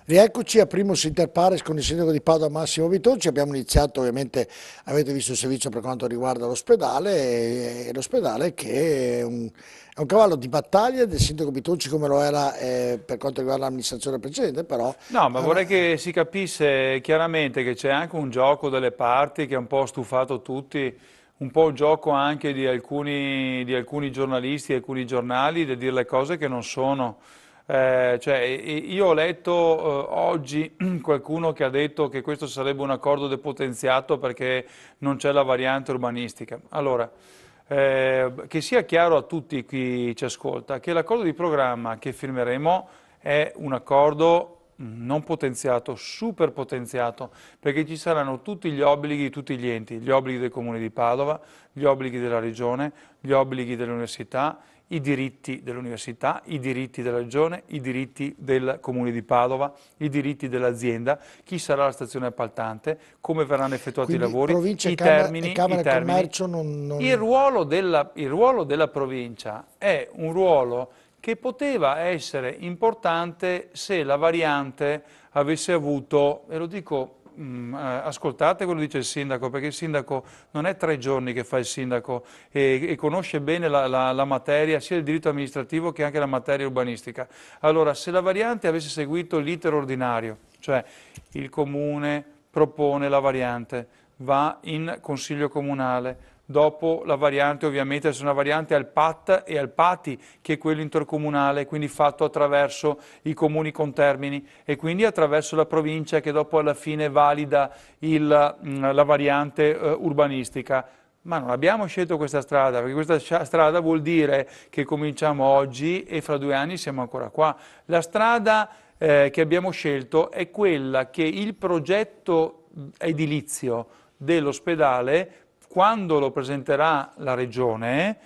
Rieccoci a Primus Inter Pares con il sindaco di Padova Massimo Bitonci. Abbiamo iniziato, ovviamente avete visto il servizio per quanto riguarda l'ospedale, e l'ospedale che è un cavallo di battaglia del sindaco Bitonci come lo era per quanto riguarda l'amministrazione precedente, però... No, ma vorrei che si capisse chiaramente che c'è anche un gioco delle parti che ha un po' stufato tutti, un po' il gioco anche di alcuni giornalisti, alcuni giornali, di dire le cose che non sono. Io ho letto oggi qualcuno che ha detto che questo sarebbe un accordo depotenziato perché non c'è la variante urbanistica. Allora, che sia chiaro a tutti chi ci ascolta che l'accordo di programma che firmeremo è un accordo non potenziato, super potenziato, perché ci saranno tutti gli obblighi di tutti gli enti, gli obblighi del Comune di Padova, gli obblighi della Regione, gli obblighi dell'università, i diritti dell'università, i diritti della Regione, i diritti del Comune di Padova, i diritti dell'azienda, chi sarà la stazione appaltante, come verranno effettuati Quindi i lavori, provincia i e termini. Camera e Commercio non... Il ruolo della provincia è un ruolo che poteva essere importante se la variante avesse avuto, e lo dico, ascoltate quello che dice il sindaco, perché il sindaco non è 3 giorni che fa il sindaco e conosce bene la materia, sia il diritto amministrativo che anche la materia urbanistica. Allora, se la variante avesse seguito l'iter ordinario, cioè il comune propone la variante, va in consiglio comunale, dopo la variante ovviamente è una variante al PAT e al PATI, che è quello intercomunale, quindi fatto attraverso i comuni contermini e quindi attraverso la provincia che dopo alla fine valida la variante urbanistica. Ma non abbiamo scelto questa strada, perché questa strada vuol dire che cominciamo oggi e fra 2 anni siamo ancora qua. La strada che abbiamo scelto è quella che il progetto edilizio dell'ospedale, quando lo presenterà la Regione,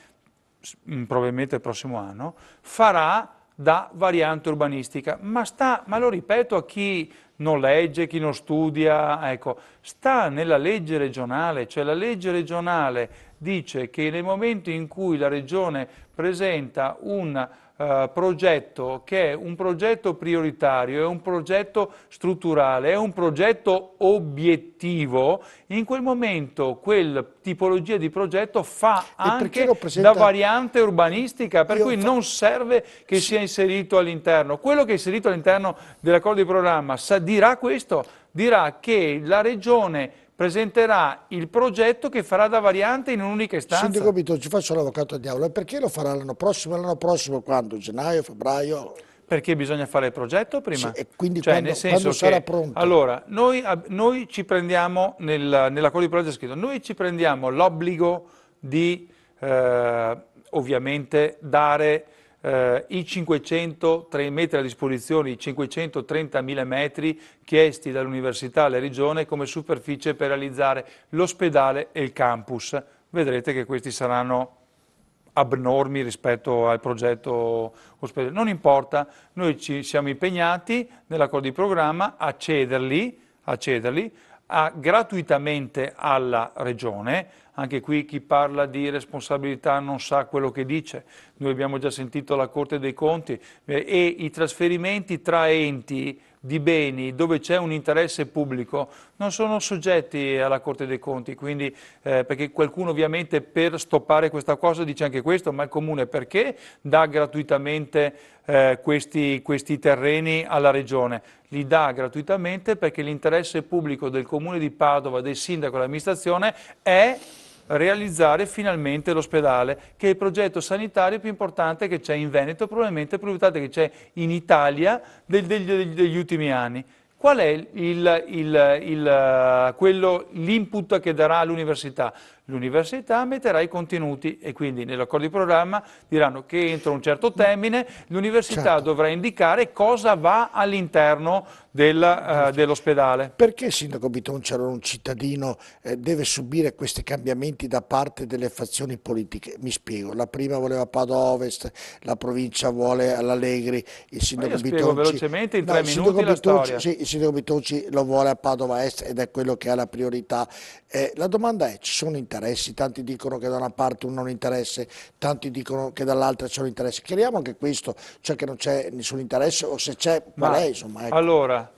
probabilmente il prossimo anno, farà da variante urbanistica. Ma lo ripeto a chi non legge, chi non studia, ecco, sta nella legge regionale, cioè la legge regionale dice che nel momento in cui la Regione presenta un progetto che è un progetto prioritario, è un progetto strutturale, è un progetto obiettivo, in quel momento quel tipologia di progetto fa anche da variante urbanistica, per cui non serve che sia inserito all'interno. Quello che è inserito all'interno dell'accordo di programma dirà questo, dirà che la Regione presenterà il progetto che farà da variante in un'unica istanza. Sindaco Bitonci, ci faccio l'avvocato al diavolo, e perché lo farà l'anno prossimo? L'anno prossimo quando? Gennaio, febbraio? Perché bisogna fare il progetto prima. Sì, e quindi cioè, quando sarà pronto? Allora, noi ci prendiamo, nell'accordo di progetto scritto, noi ci prendiamo l'obbligo di ovviamente dare i 503 metri a disposizione, i 530.000 metri chiesti dall'università alla regione come superficie per realizzare l'ospedale e il campus. Vedrete che questi saranno abnormi rispetto al progetto ospedale. Non importa, noi ci siamo impegnati nell'accordo di programma a cederli gratuitamente alla Regione. Anche qui chi parla di responsabilità non sa quello che dice. Noi abbiamo già sentito la Corte dei Conti e i trasferimenti tra enti di beni dove c'è un interesse pubblico non sono soggetti alla Corte dei Conti, quindi perché qualcuno ovviamente per stoppare questa cosa dice anche questo, ma il Comune perché dà gratuitamente questi terreni alla Regione? Li dà gratuitamente perché l'interesse pubblico del Comune di Padova, del sindaco e dell'amministrazione è realizzare finalmente l'ospedale, che è il progetto sanitario più importante che c'è in Veneto, probabilmente più importante che c'è in Italia degli ultimi anni. Qual è l'input che darà l'università? L'università metterà i contenuti e quindi nell'accordo di programma diranno che entro un certo termine l'università dovrà indicare cosa va all'interno dell'ospedale. Perché Sindaco Bitonci, allora un cittadino deve subire questi cambiamenti da parte delle fazioni politiche? Mi spiego, la prima voleva Padova Ovest, la provincia vuole all'Allegri, il Sindaco Bitonci... spiego velocemente in 3 minuti la storia. Sì, il Sindaco Bitonci lo vuole a Padova Est ed è quello che ha la priorità. La domanda è, ci sono interessi interessi, tanti dicono che da una parte uno ha un interesse, tanti dicono che dall'altra c'è un interesse. Chiariamo anche questo, cioè che non c'è nessun interesse o se c'è qual è, insomma. Ecco. Allora,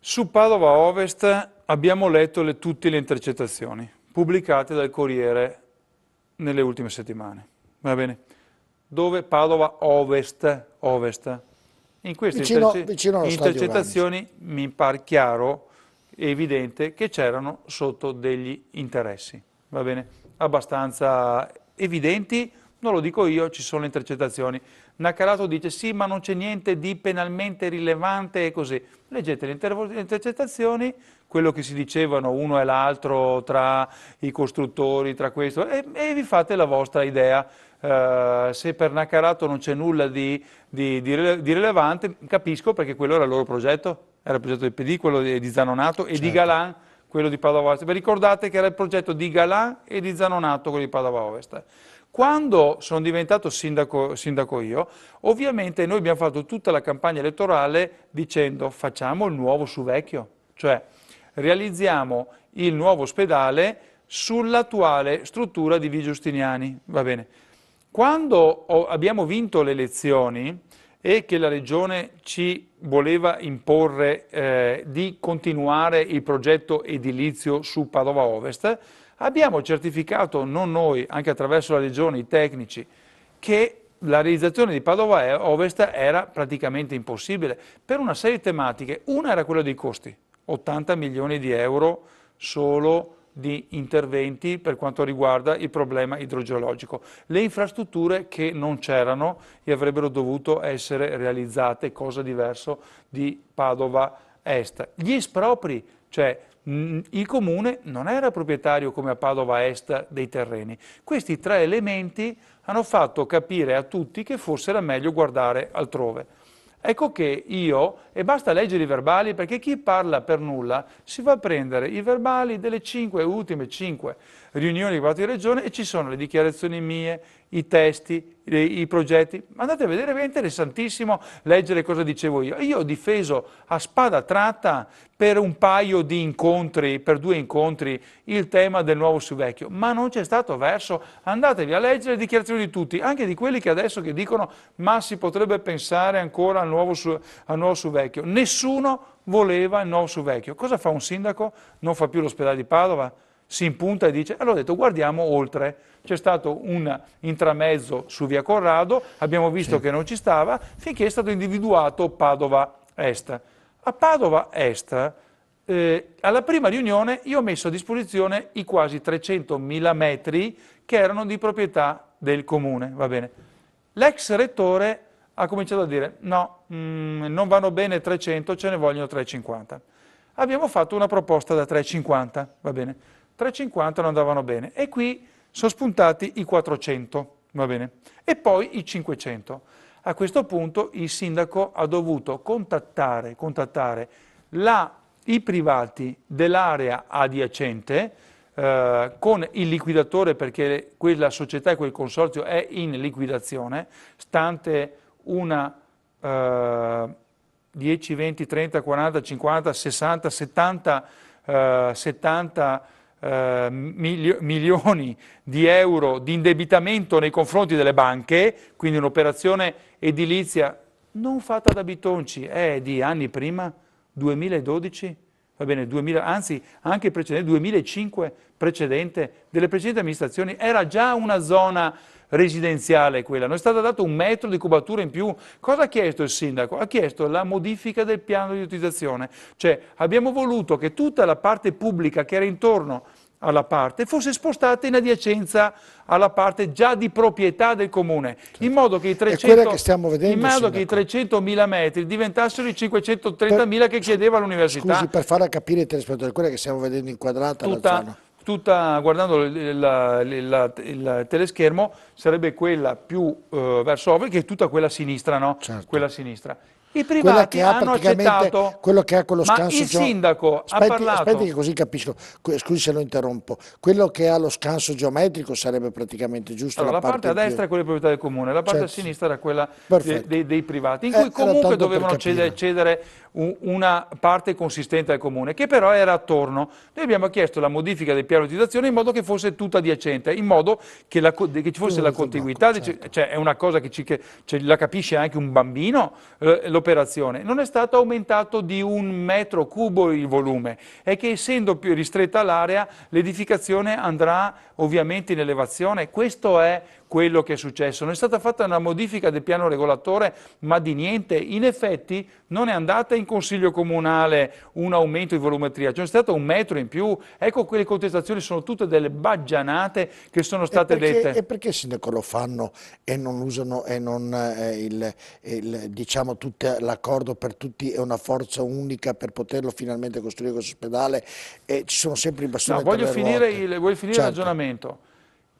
su Padova Ovest abbiamo letto tutte le intercettazioni pubblicate dal Corriere nelle ultime settimane, va bene? Dove Padova Ovest, in queste vicino allo stadio intercettazioni mi pare chiaro e evidente che c'erano sotto degli interessi, va bene? Abbastanza evidenti, non lo dico io, ci sono le intercettazioni. Naccarato dice sì, ma non c'è niente di penalmente rilevante e così. Leggete le intercettazioni, quello che si dicevano uno e l'altro tra i costruttori, tra questo, e vi fate la vostra idea. Se per Naccarato non c'è nulla di rilevante, capisco perché quello era il loro progetto, era il progetto del PD, quello di Zanonato e di Galan, quello di Padova Ovest. Vi ricordate che era il progetto di Galan e di Zanonato, quello di Padova Ovest. Quando sono diventato sindaco io, ovviamente noi abbiamo fatto tutta la campagna elettorale dicendo facciamo il nuovo su vecchio, cioè realizziamo il nuovo ospedale sull'attuale struttura di Via Giustiniani, va bene. Quando abbiamo vinto le elezioni e che la Regione ci voleva imporre di continuare il progetto edilizio su Padova Ovest, abbiamo certificato, non noi, anche attraverso la Regione, i tecnici, che la realizzazione di Padova Ovest era praticamente impossibile per una serie di tematiche. Una era quella dei costi, 80 milioni di euro solo di interventi per quanto riguarda il problema idrogeologico. Le infrastrutture che non c'erano e avrebbero dovuto essere realizzate, cosa diverso di Padova Est. Gli espropri, cioè il comune non era proprietario come a Padova Est dei terreni. Questi tre elementi hanno fatto capire a tutti che forse era meglio guardare altrove. Ecco che io, e basta leggere i verbali, perché chi parla per nulla si va a prendere i verbali delle ultime 5 riunioni di Guardia di Regione e ci sono le dichiarazioni mie, i testi, i progetti. Andate a vedere, è interessantissimo leggere cosa dicevo io. Io ho difeso a spada tratta per un paio di incontri, per 2 incontri, il tema del nuovo su vecchio, ma non c'è stato verso. Andatevi a leggere le dichiarazioni di tutti, anche di quelli che adesso che dicono ma si potrebbe pensare ancora al nuovo su vecchio. Nessuno voleva il nuovo su vecchio. Cosa fa un sindaco? Non fa più l'ospedale di Padova? Si impunta e dice, allora ho detto guardiamo oltre, c'è stato un intramezzo su via Corrado, abbiamo visto che non ci stava, finché è stato individuato Padova Est. A Padova Est, alla prima riunione, io ho messo a disposizione i quasi 300.000 metri che erano di proprietà del comune, va bene. L'ex rettore ha cominciato a dire, no, non vanno bene 300, ce ne vogliono 350. Abbiamo fatto una proposta da 350, va bene. 350 non andavano bene e qui sono spuntati i 400, va bene, e poi i 500. A questo punto il sindaco ha dovuto contattare i privati dell'area adiacente con il liquidatore perché quella società e quel consorzio è in liquidazione, stante una 10, 20, 30, 40, 50, 60, 70 milioni di euro di indebitamento nei confronti delle banche, quindi un'operazione edilizia non fatta da Bitonci, è di anni prima, 2012, va bene, 2000, anzi anche precedente, 2005 precedente, delle precedenti amministrazioni, era già una zona residenziale quella, non è stato dato 1 metro di cubatura in più. Cosa ha chiesto il sindaco? Ha chiesto la modifica del piano di utilizzazione, cioè abbiamo voluto che tutta la parte pubblica che era intorno alla parte fosse spostata in adiacenza alla parte già di proprietà del comune, in modo che i 300.000 metri diventassero i 530.000 che chiedeva l'università. Scusi, per farla capire ai telespettatori, quella che stiamo vedendo inquadrata la zona. Guardando il teleschermo sarebbe quella più verso ovest, che è tutta quella a sinistra, no? Certo. Quella a sinistra. I quella privati che ha hanno praticamente, accettato, quello che ha quello ma scanso il sindaco ha aspetti parlato. che così capisco, scusi se lo interrompo, quello che ha lo scanso geometrico sarebbe praticamente giusto Allora, la la parte parte a in più. destra è quella di proprietà del comune, la parte a Certo, sì. sinistra era quella Perfetto. dei privati, in cui Era comunque tanto per dovevano capire. cedere una parte consistente al comune, che però era attorno. Noi abbiamo chiesto la modifica del piano di utilizzazione in modo che fosse tutta adiacente, in modo che, che ci fosse la Tutto il blocco, contiguità, certo. cioè è una cosa che la capisce anche un bambino, l'operazione. Non è stato aumentato di 1 metro cubo il volume, è che essendo più ristretta l'area, l'edificazione andrà ovviamente in elevazione. Questo è quello che è successo. Non è stata fatta una modifica del piano regolatore, ma di niente. In effetti non è andata in consiglio comunale un aumento di volumetria, c'è stato 1 metro in più. Ecco, quelle contestazioni sono tutte delle baggianate che sono state E dette. perché il sindaco lo fanno e non usano e non diciamo l'accordo per tutti è una forza unica per poterlo finalmente costruire questo ospedale e ci sono sempre i No, bastoni tra le ruote? voglio finire il Certo, ragionamento.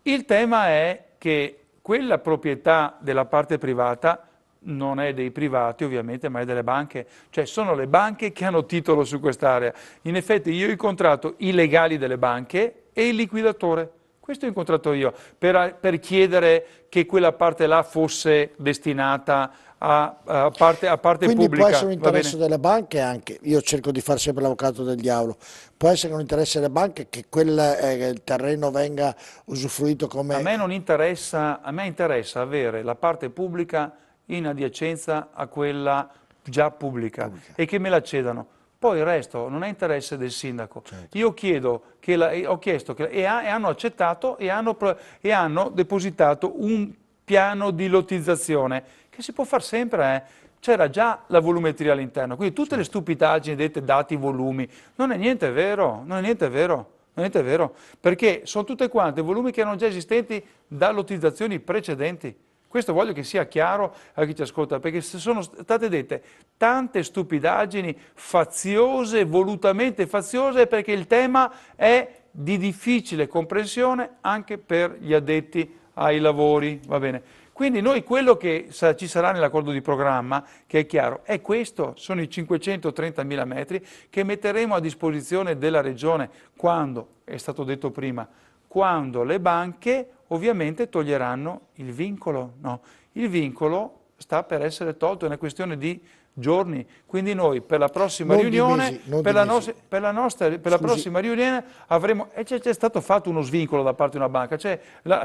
Il tema è che quella proprietà della parte privata non è dei privati ovviamente, ma è delle banche, cioè sono le banche che hanno titolo su quest'area. In effetti io ho incontrato i legali delle banche e il liquidatore. Questo ho incontrato io per chiedere che quella parte là fosse destinata a parte quindi può essere pubblica, un va interesse bene? delle banche anche, io cerco di fare sempre l'avvocato del diavolo, può essere un interesse delle banche che il terreno venga usufruito A come... me non interessa, a me interessa avere la parte pubblica in adiacenza a quella già pubblica pubblica. e che me la cedano. Poi il resto non è interesse del sindaco. Certo. Io chiedo che ho chiesto e hanno accettato e hanno depositato un piano di lottizzazione che si può fare sempre. C'era già la volumetria all'interno, quindi tutte le stupidaggini dette dati volumi, non è niente vero, non è niente vero. Non è niente vero, perché sono tutte quante volumi che erano già esistenti da lottizzazioni precedenti. Questo voglio che sia chiaro a chi ci ascolta, perché sono state dette tante stupidaggini faziose, volutamente faziose, perché il tema è di difficile comprensione anche per gli addetti ai lavori, va bene. Quindi noi quello che ci sarà nell'accordo di programma, che è chiaro, è questo, sono i 530.000 metri che metteremo a disposizione della Regione quando, è stato detto prima, quando le banche ovviamente toglieranno il vincolo. No? Il vincolo sta per essere tolto, è una questione di giorni, quindi noi per la prossima Non di riunione, mesi, non di mesi. per la Scusi, prossima riunione avremo, e c'è stato fatto uno svincolo da parte di una banca, cioè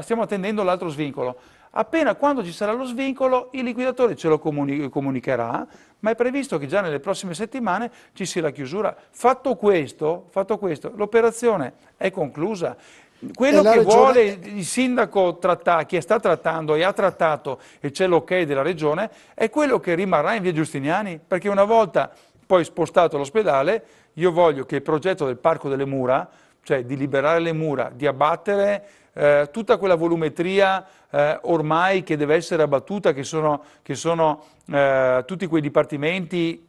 stiamo attendendo l'altro svincolo. Appena quando ci sarà lo svincolo, il liquidatore ce lo comunicherà, ma è previsto che già nelle prossime settimane ci sia la chiusura. Fatto questo, l'operazione è conclusa. e Quello la che vuole regione, il sindaco trattare, chi sta trattando e ha trattato e c'è l'ok della regione, è quello che rimarrà in via Giustiniani, perché una volta poi spostato l'ospedale, io voglio che il progetto del Parco delle Mura, cioè di liberare le mura, di abbattere tutta quella volumetria ormai che deve essere abbattuta, che sono tutti quei dipartimenti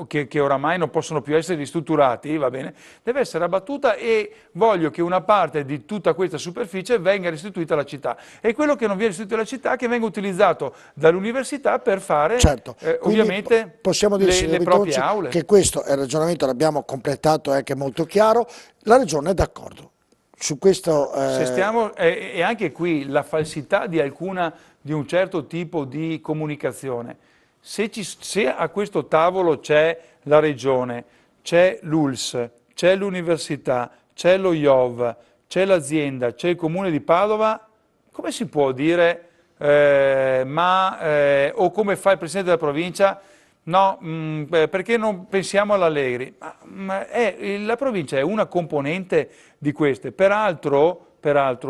che oramai non possono più essere ristrutturati, va bene, deve essere abbattuta e voglio che una parte di tutta questa superficie venga restituita alla città e quello che non viene restituito alla città che venga utilizzato dall'università per fare certo, quindi ovviamente possiamo dire, signor le proprie Vitonci, aule. che questo è il ragionamento, l'abbiamo completato, è che è molto chiaro, la regione è d'accordo. Su questo, Se stiamo, e anche qui la falsità di un certo tipo di comunicazione. Se a questo tavolo c'è la Regione, c'è l'ULS, c'è l'Università, c'è lo IOV, c'è l'azienda, c'è il Comune di Padova, come si può dire, o come fa il Presidente della Provincia, no, perché non pensiamo all'Allegri? La provincia è una componente di queste, peraltro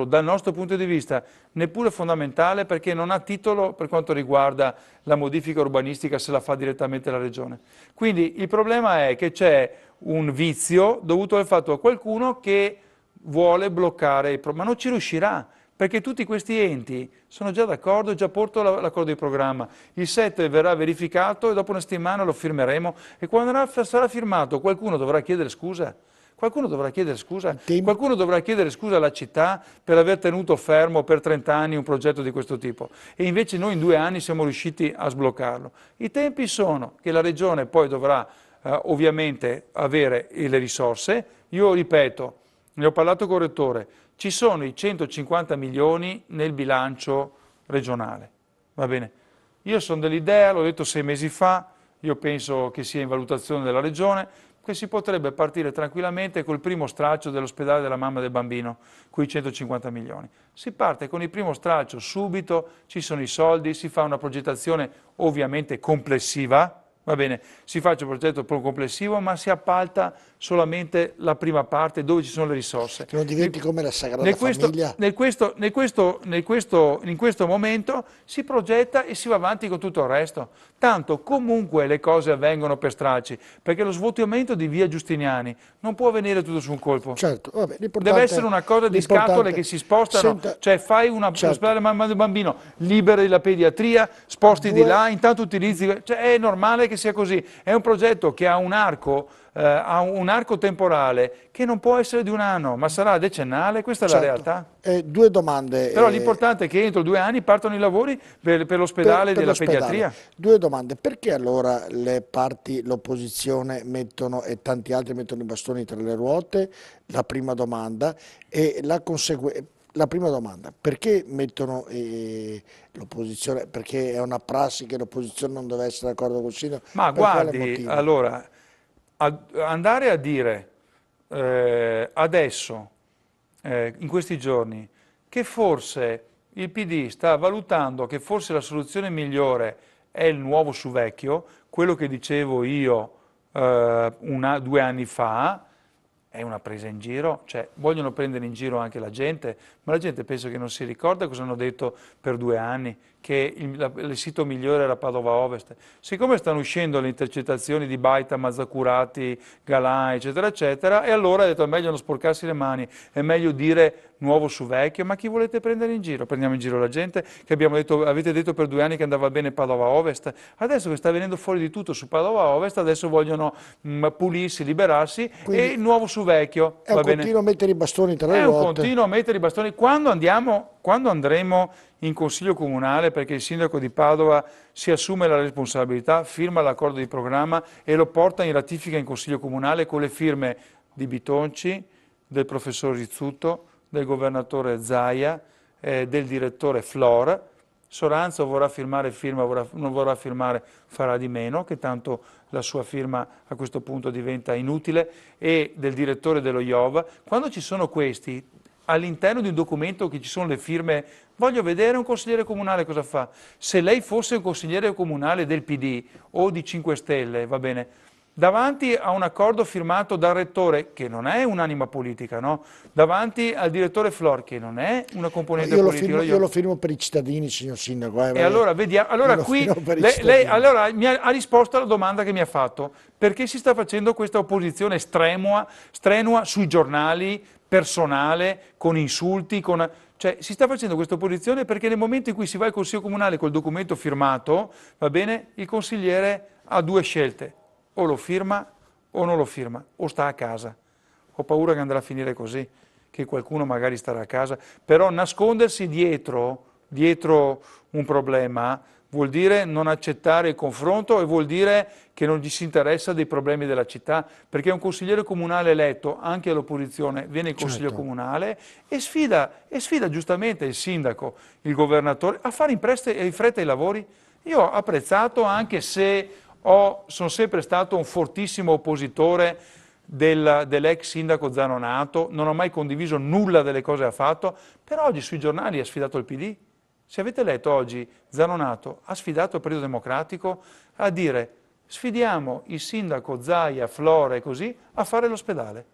dal nostro punto di vista neppure fondamentale perché non ha titolo per quanto riguarda la modifica urbanistica se la fa direttamente la Regione. Quindi il problema è che c'è un vizio dovuto al fatto che qualcuno che vuole bloccare ma non ci riuscirà. Perché tutti questi enti sono già d'accordo, già porto l'accordo di programma. Il 7 verrà verificato e dopo una settimana lo firmeremo e quando sarà firmato qualcuno dovrà chiedere scusa. Qualcuno dovrà chiedere scusa, Tempo. qualcuno dovrà chiedere scusa alla città per aver tenuto fermo per 30 anni un progetto di questo tipo e invece noi in 2 anni siamo riusciti a sbloccarlo. I tempi sono che la Regione poi dovrà ovviamente avere le risorse. Io ripeto, ne ho parlato con il Rettore, ci sono i 150 milioni nel bilancio regionale, va bene? Io sono dell'idea, l'ho detto 6 mesi fa, io penso che sia in valutazione della Regione, che si potrebbe partire tranquillamente col primo stralcio dell'ospedale della mamma e del bambino, quei 150 milioni. Si parte con il primo stralcio subito, ci sono i soldi, si fa una progettazione ovviamente complessiva, va bene, si faccia un progetto complessivo, ma si appalta solamente la prima parte dove ci sono le risorse. Che non diventi come la Sagrada Famiglia. In questo momento si progetta e si va avanti con tutto il resto. Tanto comunque le cose avvengono per stralci, perché lo svuotamento di via Giustiniani non può avvenire tutto su un colpo. Certo, vabbè, Deve essere una cosa di scatole che si spostano, cioè fai l'ospedale mamma del bambino, liberi la pediatria, sposti di là, intanto utilizzi, cioè è normale che sia così, è un progetto che ha un arco temporale che non può essere di 1 anno, ma sarà decennale, questa è la realtà. 2 domande. Però l'importante è che entro 2 anni partano i lavori per l'ospedale della pediatria. 2 domande, perché allora le parti, l'opposizione mettono e tanti altri mettono i bastoni tra le ruote? La prima domanda e la prima domanda, perché mettono l'opposizione, perché è una prassi che l'opposizione non deve essere d'accordo con il sindaco? Ma Per quale guardi, motivo? allora, andare a dire adesso, in questi giorni, che forse il PD sta valutando che forse la soluzione migliore è il nuovo su vecchio, quello che dicevo io 2 anni fa, è una presa in giro, cioè vogliono prendere in giro anche la gente, ma la gente penso che non si ricorda cosa hanno detto per 2 anni, che il sito migliore era Padova Ovest. Siccome stanno uscendo le intercettazioni di Baita, Mazzacurati, Galan, eccetera, eccetera, e allora ha detto è meglio non sporcarsi le mani, è meglio dire nuovo su vecchio, ma chi volete prendere in giro? Prendiamo in giro la gente che avete detto per 2 anni che andava bene Padova Ovest, adesso che sta venendo fuori di tutto su Padova Ovest, adesso vogliono pulirsi, liberarsi. Quindi, e il nuovo su vecchio. È un continuo a mettere i bastoni tra le ruote. È un continuo a mettere i bastoni. Quando andremo in Consiglio Comunale, perché il sindaco di Padova si assume la responsabilità, firma l'accordo di programma e lo porta in ratifica in Consiglio Comunale con le firme di Bitonci, del professor Rizzuto, del governatore Zaia, del direttore Flor. Soranzo vorrà firmare, non vorrà firmare, farà di meno, che tanto la sua firma a questo punto diventa inutile, e del direttore dello IOV. Quando ci sono questi, all'interno di un documento che ci sono le firme, voglio vedere un consigliere comunale cosa fa. Se lei fosse un consigliere comunale del PD o di 5 Stelle, va bene, davanti a un accordo firmato dal rettore, che non è un'anima politica, no? Davanti al direttore Flor, che non è una componente politica. Io lo firmo per i cittadini, signor sindaco. E allora vediamo, allora qui lei ha risposto alla domanda che mi ha fatto, perché si sta facendo questa opposizione strenua sui giornali, personale, con insulti, cioè si sta facendo questa opposizione perché nel momento in cui si va al Consiglio Comunale col documento firmato, va bene, il consigliere ha 2 scelte, o lo firma o non lo firma, o sta a casa. Ho paura che andrà a finire così, che qualcuno magari starà a casa, però nascondersi dietro un problema vuol dire non accettare il confronto e vuol dire che non gli si interessa dei problemi della città, perché un consigliere comunale eletto, anche all'opposizione, viene in consiglio comunale e sfida giustamente il sindaco, il governatore, a fare in fretta i lavori. Io ho apprezzato, anche se sono sempre stato un fortissimo oppositore dell'ex sindaco Zanonato, non ho mai condiviso nulla delle cose che ha fatto, però oggi sui giornali ha sfidato il PD. Se avete letto oggi, Zanonato ha sfidato il Partito Democratico a dire sfidiamo il sindaco Zaia, Flora e così a fare l'ospedale,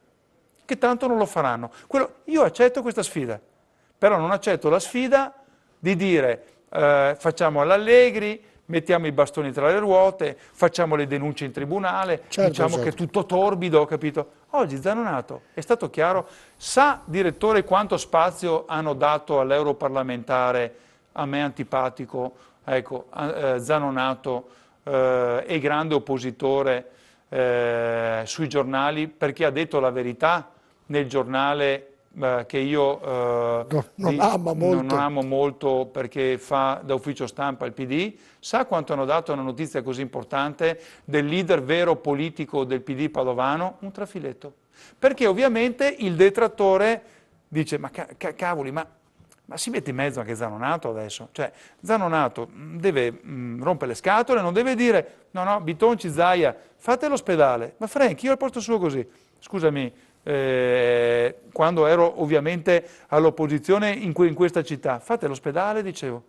che tanto non lo faranno. Io accetto questa sfida, però non accetto la sfida di dire facciamo all'Allegri, mettiamo i bastoni tra le ruote, facciamo le denunce in tribunale, diciamo che è tutto torbido, capito? Oggi Zanonato è stato chiaro, sa, direttore, quanto spazio hanno dato all'europarlamentare, a me antipatico, ecco, Zanonato e grande oppositore sui giornali perché ha detto la verità nel giornale che io Non ama non molto. amo molto perché fa da ufficio stampa il PD. Sa quanto hanno dato a una notizia così importante del leader vero politico del PD padovano? Un trafiletto. Perché ovviamente il detrattore dice, ma cavoli, ma si mette in mezzo anche Zanonato adesso? Cioè, Zanonato deve rompere le scatole, non deve dire, no, no, Bitonci, Zaia, fate l'ospedale. Ma Frank, io al posto suo così. Scusami, quando ero ovviamente all'opposizione in questa città, fate l'ospedale, dicevo.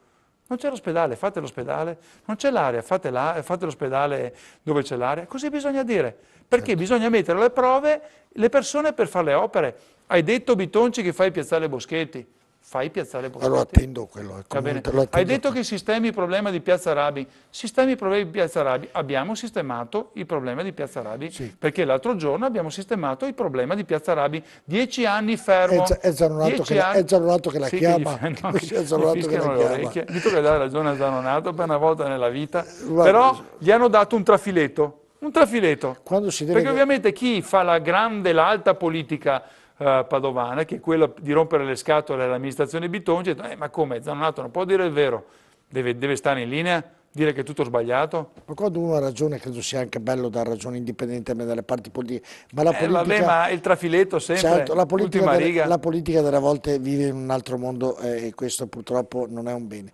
Non c'è l'ospedale, fate l'ospedale. Non c'è l'area, fate l'ospedale dove c'è l'area. Così bisogna dire, perché Certo. bisogna mettere alle prove le persone per fare le opere. Hai detto Bitonci che fai piazzale Boschetti, fai piazzale Allora Boschetti. attendo quello, Va bene. comunque lo Hai attendo. detto che sistemi il problema di Piazza Rabi. Sistemi i problemi di Piazza Rabi. Abbiamo sistemato il problema di Piazza Rabi Sì. perché l'altro giorno abbiamo sistemato il problema di Piazza Rabi. 10 anni È, fermo. è Zanonato 10 anni. è Zanonato che la Sì, che chiama, no, è gli Zanonato che la fischiano le chiama. orecchie. Dico che dà ragione a Zanonato per una volta nella vita. Guarda, Però gli hanno dato un trafiletto. Un trafiletto. quando si Perché deve... ovviamente chi fa la grande, l'alta politica padovana, che è quella di rompere le scatole all'amministrazione Bitonci, ma come? Zanonato non può dire il vero, deve stare in linea, dire che è tutto sbagliato. Ma quando uno ha ragione, credo sia anche bello dar ragione indipendentemente dalle parti politiche. Ma la Vabbè, politica, ma il trafiletto sempre, certo, ultima riga. la politica delle volte vive in un altro mondo e questo purtroppo non è un bene.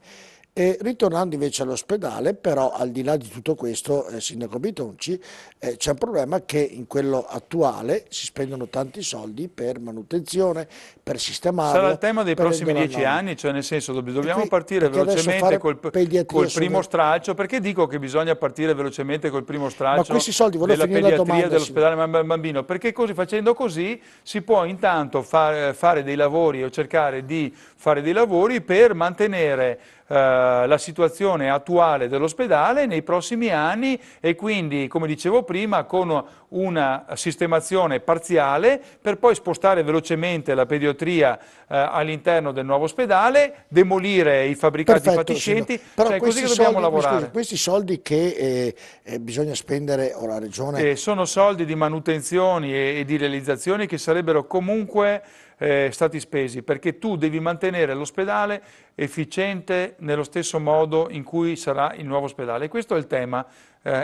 E ritornando invece all'ospedale, però al di là di tutto questo, Sindaco Bitonci, c'è un problema che in quello attuale si spendono tanti soldi per manutenzione, per Sarà il sistemarlo, tema dei per prossimi renderlo a 10 norma. anni, cioè nel senso E dobbiamo qui, partire perché adesso velocemente fare pediatria col primo stralcio, perché dico che bisogna partire velocemente col primo Ma stralcio questi soldi, volevo della finire la pediatria domanda, Simone. dell'ospedale bambino, perché così, facendo così si può intanto fare dei lavori o cercare di fare dei lavori per mantenere la situazione attuale dell'ospedale nei prossimi anni e quindi, come dicevo prima, con una sistemazione parziale per poi spostare velocemente la pediatria all'interno del nuovo ospedale, demolire i fabbricati Perfetto, Sindaco. fatiscenti, Però cioè è così questi che dobbiamo soldi, mi scusi, lavorare. questi soldi che bisogna spendere, o la Regione, Sono soldi di manutenzioni e di realizzazioni che sarebbero comunque stati spesi, perché tu devi mantenere l'ospedale efficiente nello stesso modo in cui sarà il nuovo ospedale. E questo è il tema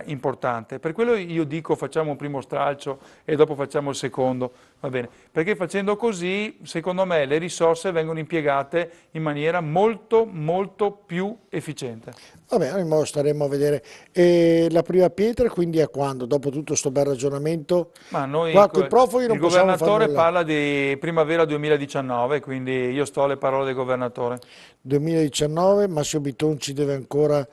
importante. Per quello io dico facciamo un primo stralcio e dopo facciamo il secondo, va bene? Perché facendo così, secondo me, le risorse vengono impiegate in maniera molto, molto più efficiente. vabbè, noi mo staremo a vedere. E la prima pietra quindi è quando? Dopo tutto sto bel ragionamento? Ma noi, Qua con i profughi il non possiamo fare governatore nulla. parla di primavera 2019, quindi io sto alle parole del governatore. 2019, Massimo Bitonci deve ancora,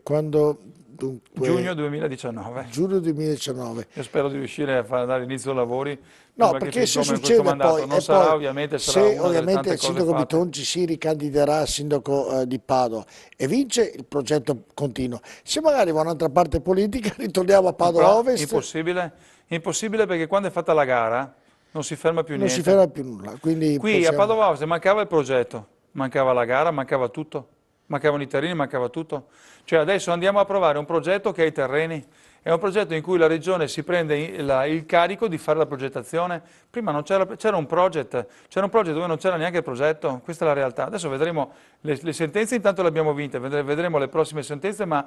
quando, Giugno dunque, 2019. giugno 2019. Io spero di riuscire a far dare inizio ai lavori No, prima che perché fin se come in questo succede mandato. poi, Non e sarà, poi ovviamente, sarà se una delle ovviamente tante il cose sindaco fatte. Bitonci si ricandiderà a sindaco di Padova e vince, il progetto continua. Se magari va un'altra parte politica, ritorniamo a Padova Però Ovest, impossibile, impossibile perché quando è fatta la gara non si ferma più non si niente. ferma più nulla, quindi Qui a possiamo... Padova se mancava il progetto, mancava la gara, mancava tutto, mancavano i terreni, mancava tutto. Cioè adesso andiamo a provare un progetto che ha i terreni, è un progetto in cui la regione si prende il carico di fare la progettazione. Prima non c'era un project dove non c'era neanche il progetto, questa è la realtà. Adesso vedremo le sentenze, intanto le abbiamo vinte, vedremo le prossime sentenze, ma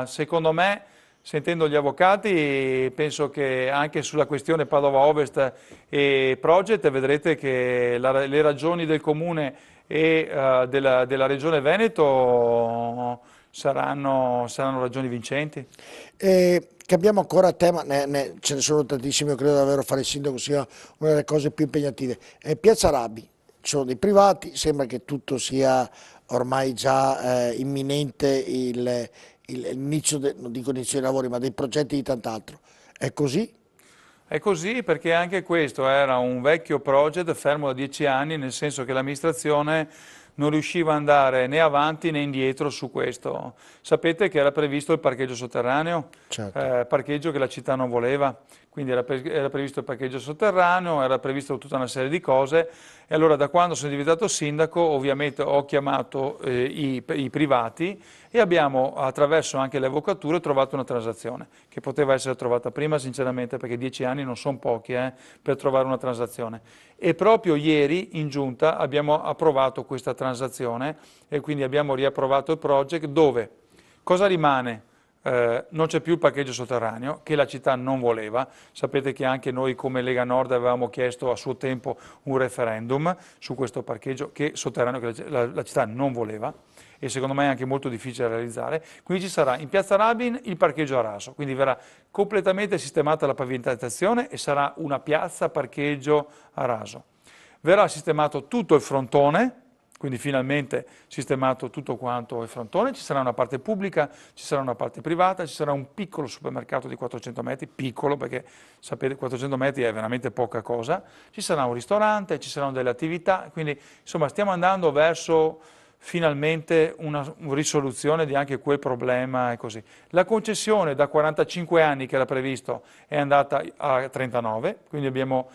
secondo me, sentendo gli avvocati, penso che anche sulla questione Padova Ovest e Project vedrete che le ragioni del Comune e della Regione Veneto saranno ragioni vincenti. Cambiamo ancora tema, ce ne sono tantissimi, io credo davvero fare il sindaco sia una delle cose più impegnative. Piazza Rabi, ci sono dei privati, sembra che tutto sia ormai già imminente l'inizio, non dico inizio dei lavori, ma dei progetti di tant'altro. È così? È così perché anche questo era un vecchio project fermo da 10 anni, nel senso che l'amministrazione non riusciva ad andare né avanti né indietro su questo. Sapete che era previsto il parcheggio sotterraneo, Certo. parcheggio che la città non voleva, quindi era previsto il parcheggio sotterraneo, era previsto tutta una serie di cose e allora da quando sono diventato sindaco ovviamente ho chiamato i privati e abbiamo attraverso anche le avvocature trovato una transazione che poteva essere trovata prima sinceramente perché 10 anni non sono pochi per trovare una transazione e proprio ieri in giunta abbiamo approvato questa transazione e quindi abbiamo riapprovato il project dove cosa rimane? Non c'è più il parcheggio sotterraneo che la città non voleva, sapete che anche noi come Lega Nord avevamo chiesto a suo tempo un referendum su questo parcheggio sotterraneo che la città non voleva e secondo me è anche molto difficile da realizzare, quindi ci sarà in Piazza Rabin il parcheggio a raso, quindi verrà completamente sistemata la pavimentazione e sarà una piazza parcheggio a raso. Verrà sistemato tutto il frontone, quindi finalmente sistemato tutto quanto il frontone, ci sarà una parte pubblica, ci sarà una parte privata, ci sarà un piccolo supermercato di 400 metri, piccolo perché sapete 400 metri è veramente poca cosa, ci sarà un ristorante, ci saranno delle attività, quindi insomma stiamo andando verso finalmente una risoluzione di anche quel problema e così. La concessione da 45 anni che era previsto è andata a 39, quindi abbiamo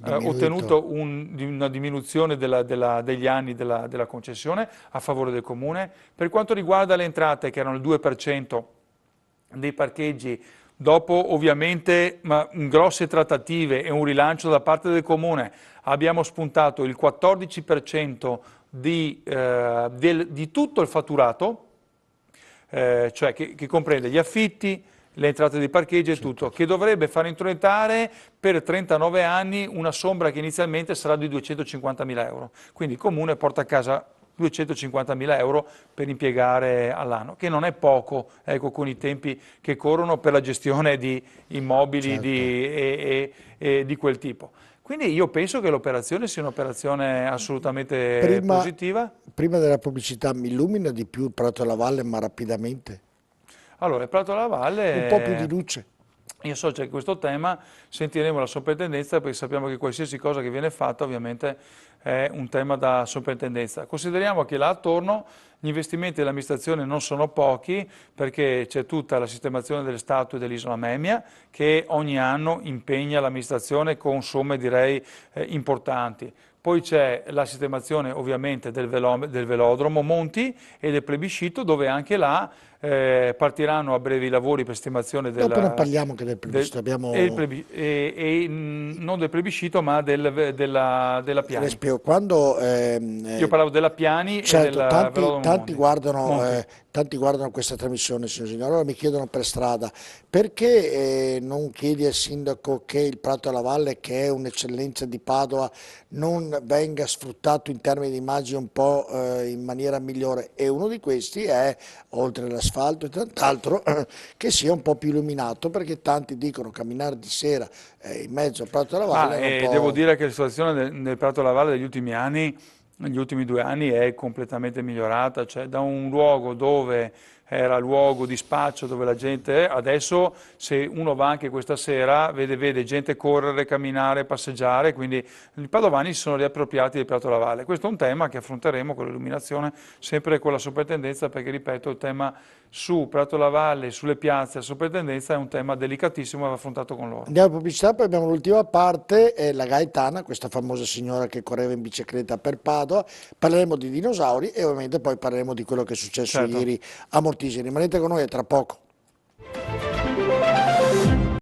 ottenuto una diminuzione degli anni della concessione a favore del Comune. Per quanto riguarda le entrate, che erano il 2% dei parcheggi, dopo ovviamente grosse trattative e un rilancio da parte del Comune, abbiamo spuntato il 14% di tutto il fatturato, cioè che comprende gli affitti, le entrate dei parcheggi e tutto, che dovrebbe far introitare per 39 anni una sombra che inizialmente sarà di 250.000 euro. Quindi il Comune porta a casa 250.000 euro per impiegare all'anno, che non è poco, ecco, con i tempi che corrono per la gestione di immobili di quel tipo. Quindi io penso che l'operazione sia un'operazione assolutamente positiva. Prima della pubblicità mi illumina di più il Prato alla Valle, ma rapidamente. Allora, il Prato della Un po' più di Valle, luce. io so che questo tema sentiremo la soprintendenza perché sappiamo che qualsiasi cosa che viene fatta ovviamente è un tema da soprintendenza. Consideriamo che là attorno gli investimenti dell'amministrazione non sono pochi perché c'è tutta la sistemazione delle statue dell'isola Memia che ogni anno impegna l'amministrazione con somme direi importanti. Poi c'è la sistemazione ovviamente del velodromo Monti e del plebiscito dove anche là partiranno a breve i lavori per sistemazione Dopo ne parliamo che del plebiscito. Abbiamo... non del plebiscito ma della Piani. Quando, Io parlavo della Piani e certo, del velodromo Monti. tanti guardano questa trasmissione, signor. Allora mi chiedono per strada, perché non chiedi al sindaco che il Prato alla Valle, che è un'eccellenza di Padova, non venga sfruttato in termini di immagine un po' in maniera migliore? E uno di questi è, oltre all'asfalto e tant'altro, che sia un po' più illuminato, perché tanti dicono camminare di sera in mezzo al Prato alla Valle è un po'... Devo dire che la situazione nel Prato alla Valle degli ultimi anni, negli ultimi 2 anni è completamente migliorata, cioè da un luogo dove era luogo di spaccio dove la gente adesso se uno va anche questa sera vede gente correre, camminare, passeggiare, quindi i padovani si sono riappropriati del Prato alla Valle. Questo è un tema che affronteremo con l'illuminazione sempre con la soprintendenza perché ripeto il tema su Prato alla Valle, sulle piazze, la soprintendenza è un tema delicatissimo e va affrontato con loro. Andiamo a pubblicità, poi abbiamo l'ultima parte, la Gaetana, questa famosa signora che correva in bicicletta per Padova, parleremo di dinosauri e ovviamente poi parleremo di quello che è successo ieri a Mortisio. Rimanete con noi, a tra poco.